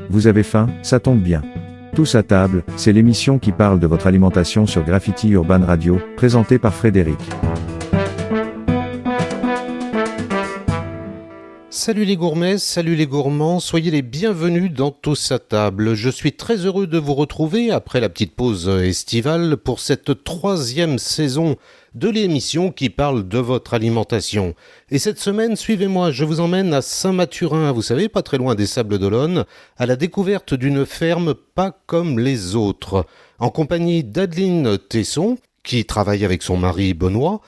Vous avez faim? Ça tombe bien. Tous à table, c'est l'émission qui parle de votre alimentation sur Graffiti Urban Radio, présentée par Frédéric. Salut les gourmets, salut les gourmands, soyez les bienvenus dans Tous à table. Je suis très heureux de vous retrouver après la petite pause estivale pour cette 3e saison de l'émission qui parle de votre alimentation. Et cette semaine, suivez-moi, je vous emmène à Saint-Mathurin, vous savez, pas très loin des Sables d'Olonne, à la découverte d'une ferme pas comme les autres. En compagnie d'Adeline Tesson, qui travaille avec son mari Benoît,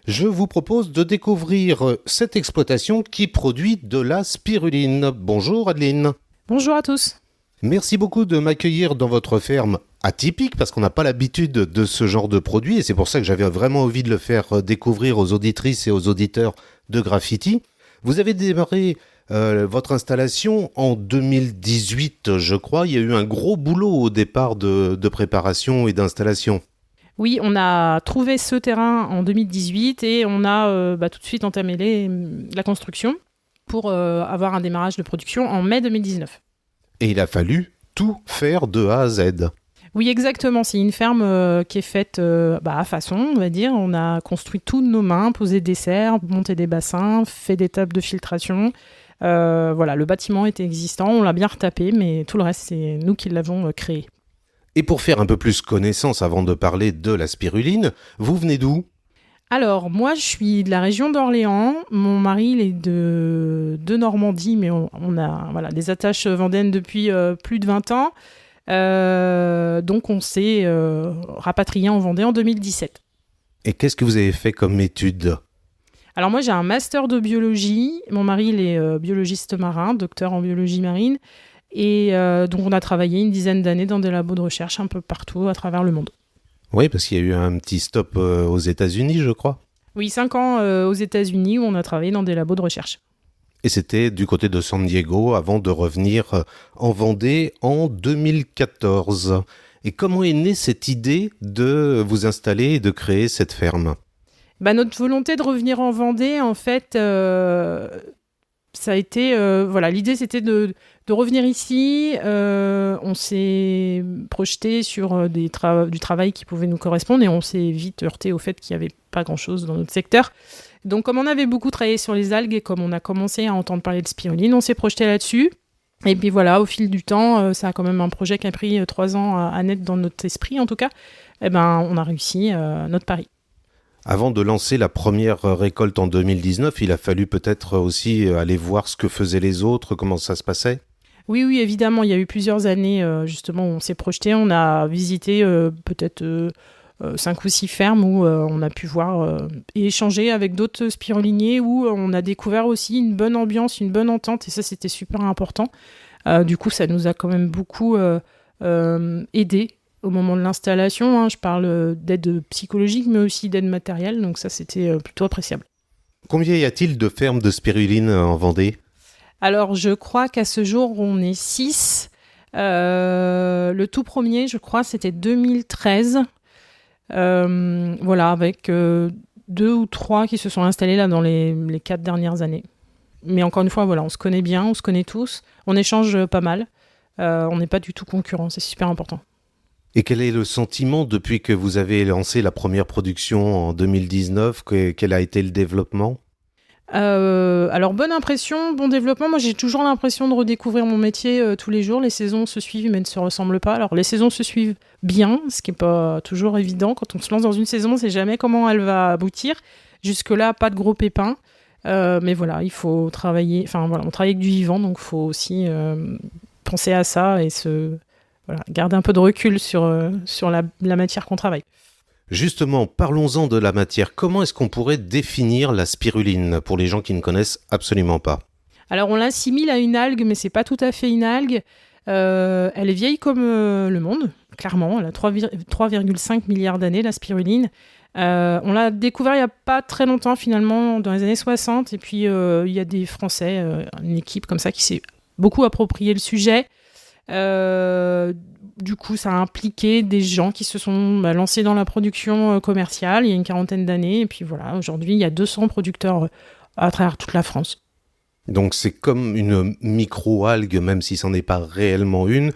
je vous propose de découvrir cette exploitation qui produit de la spiruline. Bonjour Adeline. Bonjour à tous. Merci beaucoup de m'accueillir dans votre ferme atypique parce qu'on n'a pas l'habitude de ce genre de produit et c'est pour ça que j'avais vraiment envie de le faire découvrir aux auditrices et aux auditeurs de Graffiti. Vous avez démarré votre installation en 2018, je crois. Il y a eu un gros boulot au départ de préparation et d'installation. Oui, on a trouvé ce terrain en 2018 et on a tout de suite entamé la construction pour avoir un démarrage de production en mai 2019. Et il a fallu tout faire de A à Z. Oui, exactement. C'est une ferme qui est faite à façon, on va dire. On a construit tout de nos mains, posé des serres, monté des bassins, fait des tables de filtration. Le bâtiment était existant, on l'a bien retapé, mais tout le reste, c'est nous qui l'avons créé. Et pour faire un peu plus connaissance avant de parler de la spiruline, vous venez d'où ? Alors, moi, je suis de la région d'Orléans. Mon mari, il est de Normandie, mais on a des attaches vendéennes depuis plus de 20 ans. Donc, on s'est rapatrié en Vendée en 2017. Et qu'est-ce que vous avez fait comme études ? Alors, moi, j'ai un master de biologie. Mon mari, il est biologiste marin, docteur en biologie marine. Et donc, on a travaillé une dizaine d'années dans des labos de recherche un peu partout à travers le monde. Oui, parce qu'il y a eu un petit stop aux États-Unis, je crois. Oui, 5 ans aux États-Unis où on a travaillé dans des labos de recherche. Et c'était du côté de San Diego avant de revenir en Vendée en 2014. Et comment est née cette idée de vous installer et de créer cette ferme ? Notre volonté de revenir en Vendée, en fait, ça a été... l'idée, c'était de revenir ici. On s'est projeté sur du travail qui pouvait nous correspondre et on s'est vite heurté au fait qu'il n'y avait pas grand-chose dans notre secteur. Donc, comme on avait beaucoup travaillé sur les algues et comme on a commencé à entendre parler de spiruline, on s'est projeté là-dessus. Et puis voilà, au fil du temps, ça a quand même un projet qui a pris 3 ans à naître dans notre esprit, en tout cas. On a réussi notre pari. Avant de lancer la première récolte en 2019, il a fallu peut-être aussi aller voir ce que faisaient les autres, comment ça se passait ? Oui, évidemment. Il y a eu plusieurs années, justement, où on s'est projeté. On a visité peut-être 5 ou 6 fermes où on a pu voir et échanger avec d'autres spiruliniers, où on a découvert aussi une bonne ambiance, une bonne entente. Et ça, c'était super important. Du coup, ça nous a quand même beaucoup aidés au moment de l'installation. Je parle d'aide psychologique, mais aussi d'aide matérielle. Donc ça, c'était plutôt appréciable. Combien y a-t-il de fermes de spiruline en Vendée ? Alors, je crois qu'à ce jour, on est 6. Le tout premier, je crois, c'était 2013. Avec 2 ou 3 qui se sont installés là dans les 4 dernières années. Mais encore une fois, on se connaît bien, on se connaît tous. On échange pas mal. On n'est pas du tout concurrents, c'est super important. Et quel est le sentiment depuis que vous avez lancé la première production en 2019 ? Quel a été le développement ? Alors, bonne impression, bon développement. Moi, j'ai toujours l'impression de redécouvrir mon métier tous les jours. Les saisons se suivent, mais ne se ressemblent pas. Alors, les saisons se suivent bien, ce qui n'est pas toujours évident. Quand on se lance dans une saison, on ne sait jamais comment elle va aboutir. Jusque-là, pas de gros pépins. Mais voilà, il faut travailler. Enfin, on travaille avec du vivant, donc il faut aussi penser à ça et garder un peu de recul sur la matière qu'on travaille. Justement, parlons-en de la matière. Comment est-ce qu'on pourrait définir la spiruline pour les gens qui ne connaissent absolument pas ? Alors, on l'assimile à une algue, mais c'est pas tout à fait une algue. Elle est vieille comme le monde, clairement. Elle a 3,5 milliards d'années, la spiruline. On l'a découvert il n'y a pas très longtemps, finalement, dans les années 60. Et puis, il y a des Français, une équipe comme ça, qui s'est beaucoup approprié le sujet. Du coup, ça a impliqué des gens qui se sont lancés dans la production commerciale il y a une 40aine d'années. Et puis voilà, aujourd'hui, il y a 200 producteurs à travers toute la France. Donc c'est comme une micro-algue, même si c'en est pas réellement une,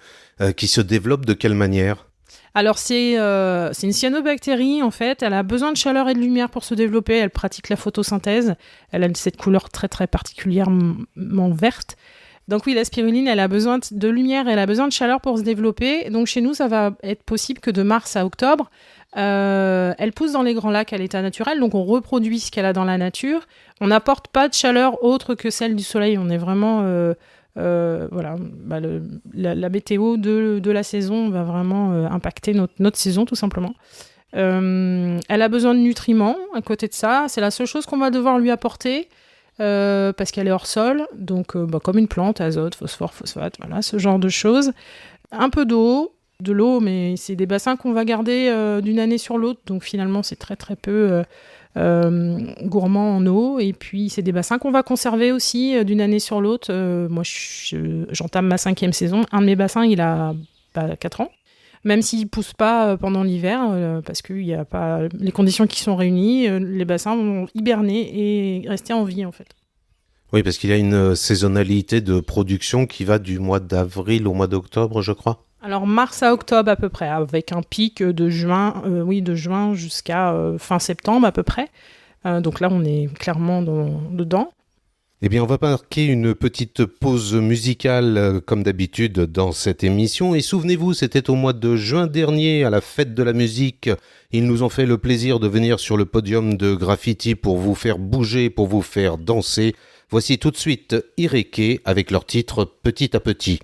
qui se développe de quelle manière ? Alors c'est une cyanobactérie en fait, elle a besoin de chaleur et de lumière pour se développer, elle pratique la photosynthèse, elle a cette couleur très très particulièrement verte. Donc oui, la spiruline, elle a besoin de lumière, elle a besoin de chaleur pour se développer. Donc chez nous, ça va être possible que de mars à octobre, elle pousse dans les grands lacs à l'état naturel, donc on reproduit ce qu'elle a dans la nature. On n'apporte pas de chaleur autre que celle du soleil, on est vraiment... voilà, la météo de la saison va vraiment impacter notre saison tout simplement. Elle a besoin de nutriments à côté de ça, c'est la seule chose qu'on va devoir lui apporter parce qu'elle est hors sol, donc comme une plante, azote, phosphore, phosphate, voilà, ce genre de choses. Un peu de l'eau, mais c'est des bassins qu'on va garder d'une année sur l'autre, donc finalement c'est très très peu gourmand en eau, et puis c'est des bassins qu'on va conserver aussi d'une année sur l'autre. Moi j'entame ma 5e saison, un de mes bassins il a 4 ans, même s'il ne pousse pas pendant l'hiver, parce qu'il n'y a pas les conditions qui sont réunies, les bassins vont hiberner et rester en vie en fait. Oui, parce qu'il y a une saisonnalité de production qui va du mois d'avril au mois d'octobre, je crois. Alors mars à octobre à peu près, avec un pic de juin jusqu'à fin septembre à peu près. Donc là, on est clairement dedans. Eh bien, on va marquer une petite pause musicale comme d'habitude dans cette émission. Et souvenez-vous, c'était au mois de juin dernier, à la fête de la musique. Ils nous ont fait le plaisir de venir sur le podium de Graffiti pour vous faire bouger, pour vous faire danser. Voici tout de suite Ireke avec leur titre Petit à Petit.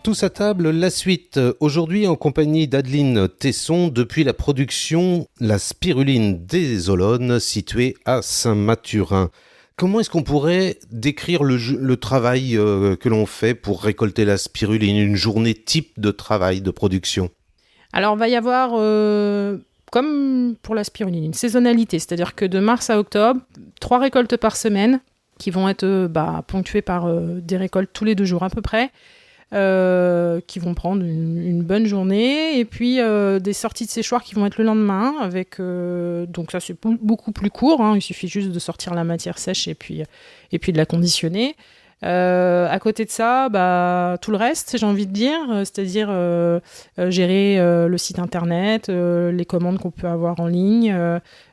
Tous à table, la suite. Aujourd'hui, en compagnie d'Adeline Tesson, depuis la production La Spiruline des Olonnes, située à Saint-Mathurin. Comment est-ce qu'on pourrait décrire le travail que l'on fait pour récolter la spiruline, une journée type de travail, de production? Alors, il va y avoir, comme pour la spiruline, une saisonnalité, c'est-à-dire que de mars à octobre, 3 récoltes par semaine, qui vont être ponctuées par des récoltes tous les 2 jours à peu près, qui vont prendre une bonne journée, et puis des sorties de séchoir qui vont être le lendemain, avec donc ça c'est beaucoup plus court, hein, il suffit juste de sortir la matière sèche et puis de la conditionner. À côté de ça, tout le reste, j'ai envie de dire, c'est-à-dire gérer le site internet, les commandes qu'on peut avoir en ligne,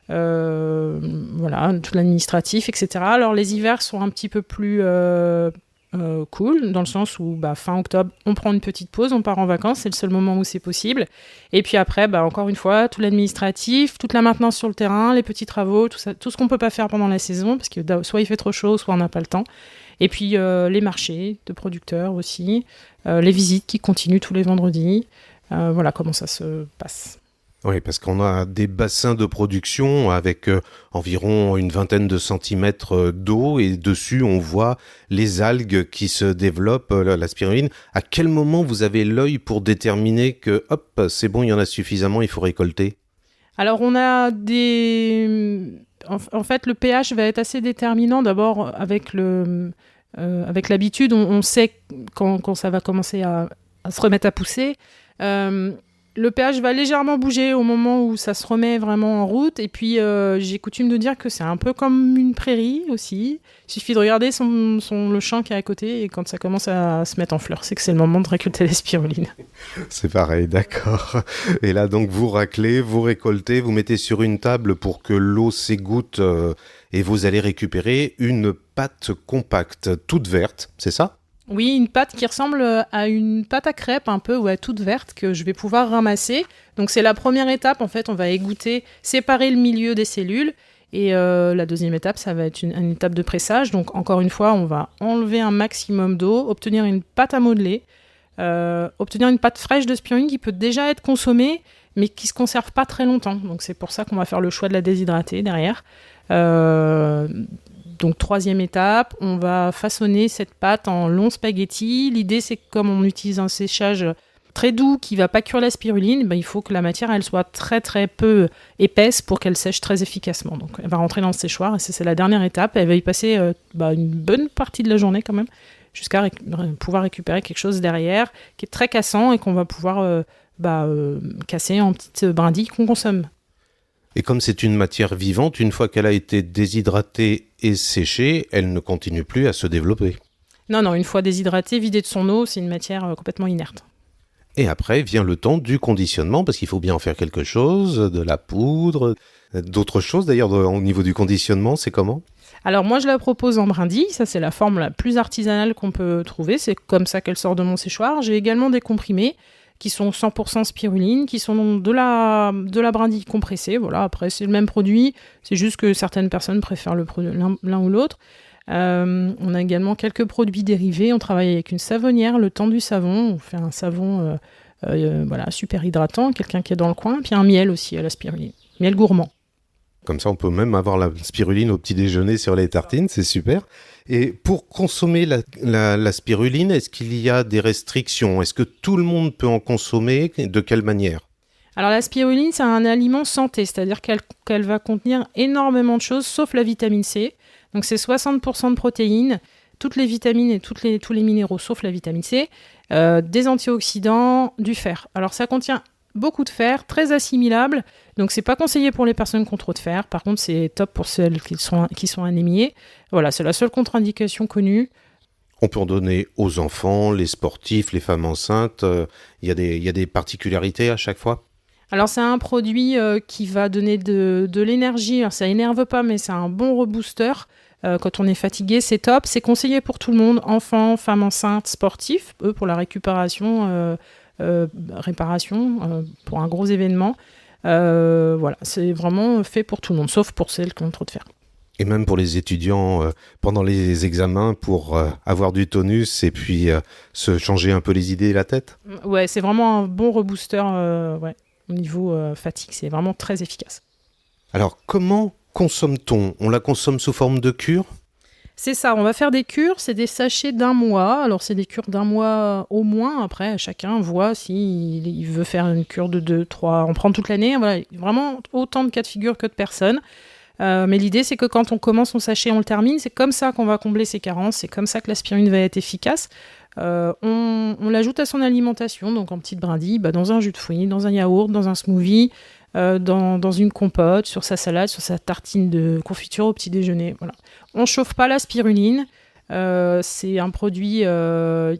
voilà, tout l'administratif, etc. Alors les hivers sont un petit peu plus cool, dans le sens où fin octobre, on prend une petite pause, on part en vacances, c'est le seul moment où c'est possible. Et puis après, encore une fois, tout l'administratif, toute la maintenance sur le terrain, les petits travaux, tout ça, tout ce qu'on peut pas faire pendant la saison, parce que soit il fait trop chaud, soit on n'a pas le temps. Et puis les marchés de producteurs aussi, les visites qui continuent tous les vendredis. Voilà comment ça se passe. Oui, parce qu'on a des bassins de production avec environ une vingtaine de centimètres d'eau et dessus on voit les algues qui se développent, la spiruline. À quel moment vous avez l'œil pour déterminer que hop, c'est bon, il y en a suffisamment, il faut récolter? Alors on a des... En fait, le pH va être assez déterminant. D'abord, avec l'habitude, on sait quand ça va commencer à se remettre à pousser. Le pH va légèrement bouger au moment où ça se remet vraiment en route. Et puis, j'ai coutume de dire que c'est un peu comme une prairie aussi. Il suffit de regarder le champ qui est à côté et quand ça commence à se mettre en fleurs, c'est que c'est le moment de récolter la spiruline. C'est pareil, d'accord. Et là, donc, vous raclez, vous récoltez, vous mettez sur une table pour que l'eau s'égoutte et vous allez récupérer une pâte compacte, toute verte, c'est ça ? Oui, une pâte qui ressemble à une pâte à crêpes un peu, toute verte, que je vais pouvoir ramasser. Donc c'est la première étape, en fait, on va égoutter, séparer le milieu des cellules. Et la deuxième étape, ça va être une étape de pressage. Donc encore une fois, on va enlever un maximum d'eau, obtenir une pâte à modeler, obtenir une pâte fraîche de spiruline qui peut déjà être consommée, mais qui ne se conserve pas très longtemps. Donc c'est pour ça qu'on va faire le choix de la déshydrater derrière. Donc, 3e étape, on va façonner cette pâte en longs spaghettis. L'idée, c'est que comme on utilise un séchage très doux qui ne va pas cuire la spiruline, il faut que la matière elle soit très très peu épaisse pour qu'elle sèche très efficacement. Donc, elle va rentrer dans le séchoir et c'est la dernière étape. Elle va y passer une bonne partie de la journée quand même, jusqu'à pouvoir récupérer quelque chose derrière qui est très cassant et qu'on va pouvoir casser en petites brindilles qu'on consomme. Et comme c'est une matière vivante, une fois qu'elle a été déshydratée et séchée, elle ne continue plus à se développer. Non, une fois déshydratée, vidée de son eau, c'est une matière complètement inerte. Et après vient le temps du conditionnement, parce qu'il faut bien en faire quelque chose, de la poudre, d'autres choses. D'ailleurs, au niveau du conditionnement, c'est comment ? Alors moi, je la propose en brindille. Ça, c'est la forme la plus artisanale qu'on peut trouver. C'est comme ça qu'elle sort de mon séchoir. J'ai également des comprimés qui sont 100% spiruline, qui sont de la brindille compressée. Voilà, après, c'est le même produit. C'est juste que certaines personnes préfèrent l'un ou l'autre. On a également quelques produits dérivés. On travaille avec une savonnière, le temps du savon. On fait un savon super hydratant, quelqu'un qui est dans le coin. Puis un miel aussi à la spiruline. Miel gourmand. Comme ça, on peut même avoir la spiruline au petit déjeuner sur les tartines, c'est super. Et pour consommer la spiruline, est-ce qu'il y a des restrictions ? Est-ce que tout le monde peut en consommer ? De quelle manière ? Alors la spiruline, c'est un aliment santé, c'est-à-dire qu'elle va contenir énormément de choses, sauf la vitamine C. Donc c'est 60% de protéines, toutes les vitamines et tous les minéraux, sauf la vitamine C, des antioxydants, du fer. Alors ça contient beaucoup de fer, très assimilable, donc c'est pas conseillé pour les personnes qui ont trop de fer. Par contre, c'est top pour celles qui sont anémiées. Voilà, c'est la seule contre-indication connue. On peut en donner aux enfants, les sportifs, les femmes enceintes. Il y a des particularités à chaque fois ? Alors c'est un produit qui va donner de l'énergie. Alors, ça énerve pas, mais c'est un bon rebooster. Quand on est fatigué, c'est top. C'est conseillé pour tout le monde, enfants, femmes enceintes, sportifs, eux pour la récupération, réparation, pour un gros événement. Voilà, c'est vraiment fait pour tout le monde, sauf pour celles qui ont trop de fer. Et même pour les étudiants, pendant les examens, pour avoir du tonus et puis se changer un peu les idées et la tête. Ouais, c'est vraiment un bon rebooster au niveau fatigue. C'est vraiment très efficace. Alors, comment consomme-t-on ? On la consomme sous forme de cure ? C'est ça, on va faire des cures, c'est des sachets d'1 mois. Alors, c'est des cures d'1 mois au moins. Après, chacun voit s'il veut faire une cure de 2, 3, on prend toute l'année. Voilà, vraiment autant de cas de figure que de personnes. Mais l'idée, c'est que quand on commence son sachet, on le termine. C'est comme ça qu'on va combler ses carences. C'est comme ça que l'aspirine va être efficace. On l'ajoute à son alimentation, donc en petites brindilles, dans un jus de fruits, dans un yaourt, dans un smoothie, dans une compote, sur sa salade, sur sa tartine de confiture au petit déjeuner. Voilà. On ne chauffe pas la spiruline. C'est un produit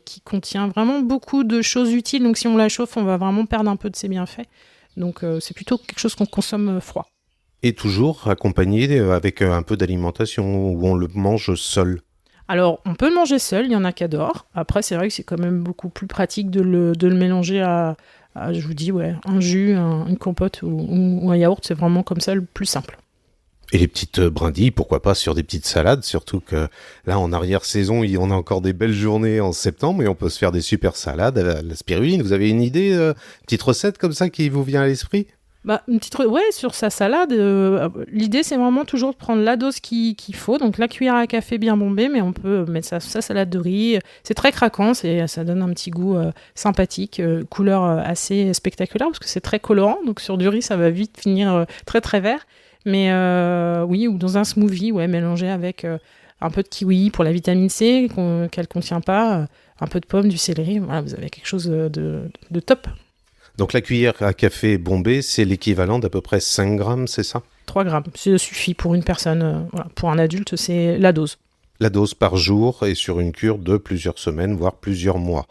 qui contient vraiment beaucoup de choses utiles. Donc si on la chauffe, on va vraiment perdre un peu de ses bienfaits. Donc c'est plutôt quelque chose qu'on consomme froid. Et toujours accompagné avec un peu d'alimentation où on le mange seul. Alors, on peut le manger seul, il y en a qui adorent. Après, c'est vrai que c'est quand même beaucoup plus pratique de le mélanger à je vous dis, un jus, une compote ou un yaourt. C'est vraiment comme ça le plus simple. Et les petites brindilles, pourquoi pas sur des petites salades, surtout que là, en arrière-saison, on a encore des belles journées en septembre et on peut se faire des super salades à la spiruline. Vous avez une idée, petite recette comme ça qui vous vient à l'esprit ? Une petite sur sa salade, l'idée c'est vraiment toujours de prendre la dose qu'il faut, donc la cuillère à café bien bombée, mais on peut mettre sa salade de riz, c'est très craquant, ça donne un petit goût sympathique, couleur assez spectaculaire parce que c'est très colorant, donc sur du riz ça va vite finir très très vert, mais ou dans un smoothie, mélangé avec un peu de kiwi pour la vitamine C qu'elle contient pas, un peu de pomme, du céleri, voilà, vous avez quelque chose de top. Donc la cuillère à café bombée, c'est l'équivalent d'à peu près 5 grammes, c'est ça ? 3 grammes, ça suffit pour une personne. Pour un adulte, c'est la dose. La dose par jour et sur une cure de plusieurs semaines, voire plusieurs mois.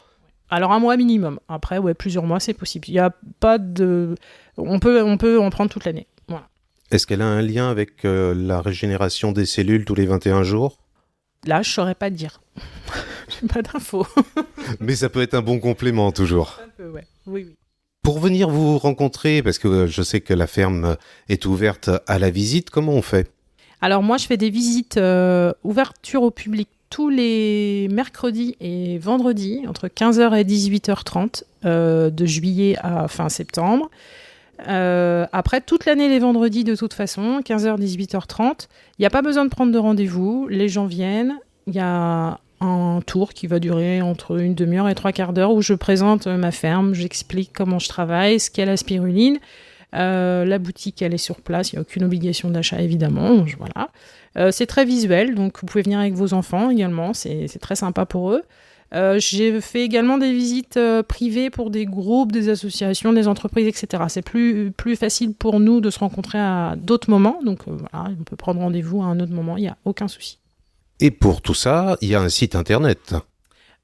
Alors 1 mois minimum. Après, plusieurs mois, c'est possible. Il y a pas de... On peut en prendre toute l'année. Voilà. Est-ce qu'elle a un lien avec la régénération des cellules tous les 21 jours ? Là, je saurais pas te dire. J'ai pas d'infos. Mais ça peut être un bon complément, toujours. Ça peut, oui. Pour venir vous rencontrer, parce que je sais que la ferme est ouverte à la visite, comment on fait ? Alors moi, je fais des visites ouverture au public tous les mercredis et vendredis, entre 15h et 18h30, de juillet à fin septembre. Après, toute l'année, les vendredis, de toute façon, 15h, 18h30. Il n'y a pas besoin de prendre de rendez-vous. Les gens viennent. Il y a un tour qui va durer entre une demi-heure et 3/4 d'heure où je présente ma ferme, j'explique comment je travaille, ce qu'est la spiruline. La boutique, elle est sur place, il n'y a aucune obligation d'achat, évidemment. Voilà. C'est très visuel, donc vous pouvez venir avec vos enfants également, c'est très sympa pour eux. J'ai fait également des visites privées pour des groupes, des associations, des entreprises, etc. C'est plus facile pour nous de se rencontrer à d'autres moments, donc voilà, on peut prendre rendez-vous à un autre moment, il n'y a aucun souci. Et pour tout ça, il y a un site internet.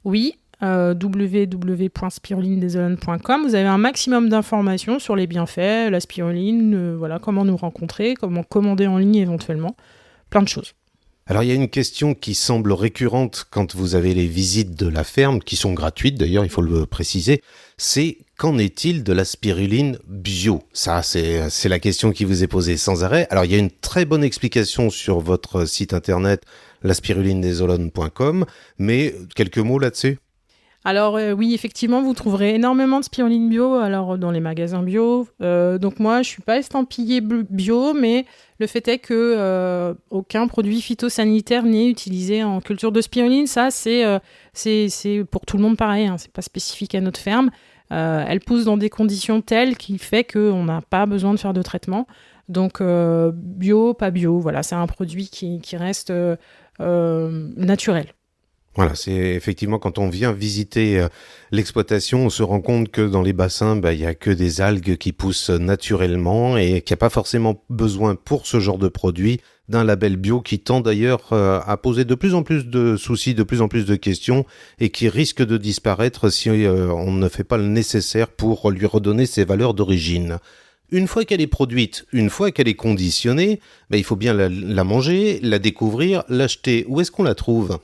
Oui, www.spirulinedesolane.com. Vous avez un maximum d'informations sur les bienfaits, la spiruline, comment nous rencontrer, comment commander en ligne éventuellement, plein de choses. Alors il y a une question qui semble récurrente quand vous avez les visites de la ferme, qui sont gratuites d'ailleurs, il faut le préciser, c'est qu'en est-il de la spiruline bio ? Ça, c'est la question qui vous est posée sans arrêt. Alors il y a une très bonne explication sur votre site internet, laspirulinedesolane.com, mais quelques mots là-dessus ? Alors oui, effectivement, vous trouverez énormément de spiruline bio dans les magasins bio. Donc moi, je suis pas estampillée bio, mais le fait est que aucun produit phytosanitaire n'est utilisé en culture de spiruline. Ça, c'est pour tout le monde pareil. C'est pas spécifique à notre ferme. Elle pousse dans des conditions telles qu'il fait qu'on n'a pas besoin de faire de traitement. Donc bio, pas bio. Voilà, c'est un produit qui reste naturel. Voilà, c'est effectivement quand on vient visiter l'exploitation, on se rend compte que dans les bassins, il y a que des algues qui poussent naturellement et qu'il n'y a pas forcément besoin pour ce genre de produit d'un label bio qui tend d'ailleurs à poser de plus en plus de soucis, de plus en plus de questions et qui risque de disparaître si on ne fait pas le nécessaire pour lui redonner ses valeurs d'origine. Une fois qu'elle est produite, une fois qu'elle est conditionnée, il faut bien la manger, la découvrir, l'acheter. Où est-ce qu'on la trouve ?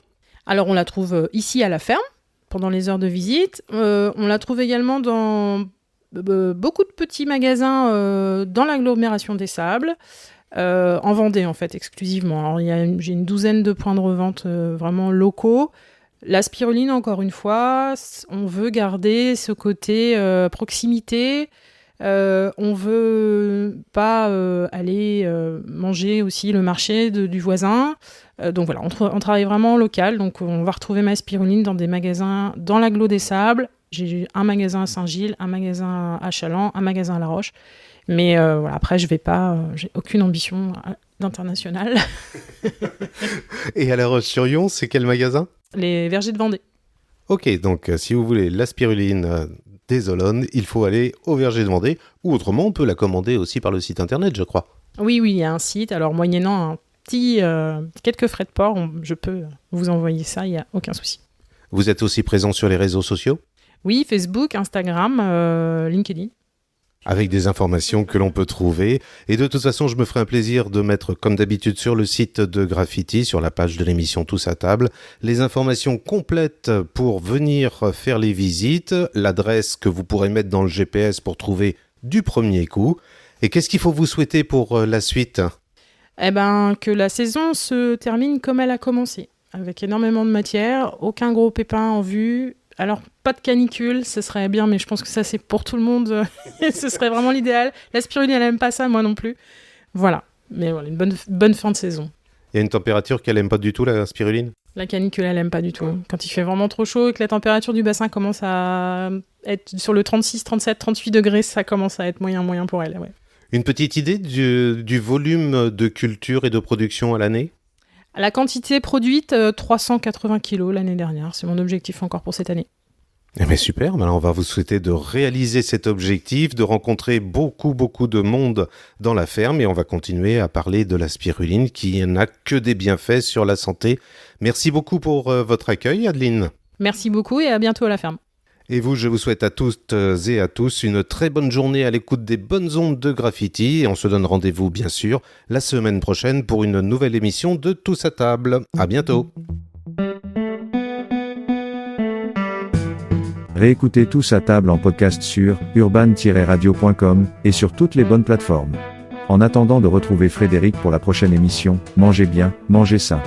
Alors, on la trouve ici à la ferme, pendant les heures de visite. On la trouve également dans beaucoup de petits magasins dans l'agglomération des Sables. en Vendée en fait exclusivement. Alors j'ai une douzaine de points de revente vraiment locaux. La spiruline, encore une fois, on veut garder ce côté proximité. On veut pas aller manger aussi le marché du voisin. Donc voilà, on travaille vraiment en local. Donc on va retrouver ma spiruline dans des magasins dans l'agglo des Sables. J'ai un magasin à Saint-Gilles, un magasin à Chaland, un magasin à La Roche. Mais voilà, après, je vais pas. J'ai aucune ambition d'international. Et à La Roche-sur-Yon, c'est quel magasin ? Les Vergers de Vendée. Ok, donc si vous voulez la spiruline des Olonnes, il faut aller au Verger de Vendée, ou autrement, on peut la commander aussi par le site internet, je crois. Oui, il y a un site. Alors, moyennant quelques frais de port, je peux vous envoyer ça, il n'y a aucun souci. Vous êtes aussi présent sur les réseaux sociaux ? Oui, Facebook, Instagram, LinkedIn. Avec des informations que l'on peut trouver. Et de toute façon, je me ferai un plaisir de mettre, comme d'habitude, sur le site de Graffiti, sur la page de l'émission Tous à table, les informations complètes pour venir faire les visites, l'adresse que vous pourrez mettre dans le GPS pour trouver du premier coup. Et qu'est-ce qu'il faut vous souhaiter pour la suite ? Eh ben, que la saison se termine comme elle a commencé, avec énormément de matière, aucun gros pépin en vue. Alors, pas de canicule, ce serait bien, mais je pense que ça, c'est pour tout le monde. Ce serait vraiment l'idéal. La spiruline, elle n'aime pas ça, moi non plus. Voilà. Mais voilà, une bonne fin de saison. Il y a une température qu'elle n'aime pas du tout, la spiruline ? La canicule, elle n'aime pas du tout. Quand il fait vraiment trop chaud et que la température du bassin commence à être sur le 36, 37, 38 degrés, ça commence à être moyen pour elle. Ouais. Une petite idée du volume de culture et de production à l'année ? La quantité produite, 380 kilos l'année dernière. C'est mon objectif encore pour cette année. Eh bien super, alors on va vous souhaiter de réaliser cet objectif, de rencontrer beaucoup de monde dans la ferme et on va continuer à parler de la spiruline qui n'a que des bienfaits sur la santé. Merci beaucoup pour votre accueil, Adeline. Merci beaucoup et à bientôt à la ferme. Et vous, je vous souhaite à toutes et à tous une très bonne journée à l'écoute des bonnes ondes de Graffiti et on se donne rendez-vous bien sûr la semaine prochaine pour une nouvelle émission de Tous à table. À bientôt. Réécoutez Tous à table en podcast sur urban-radio.com et sur toutes les bonnes plateformes. En attendant de retrouver Frédéric pour la prochaine émission, mangez bien, mangez sain.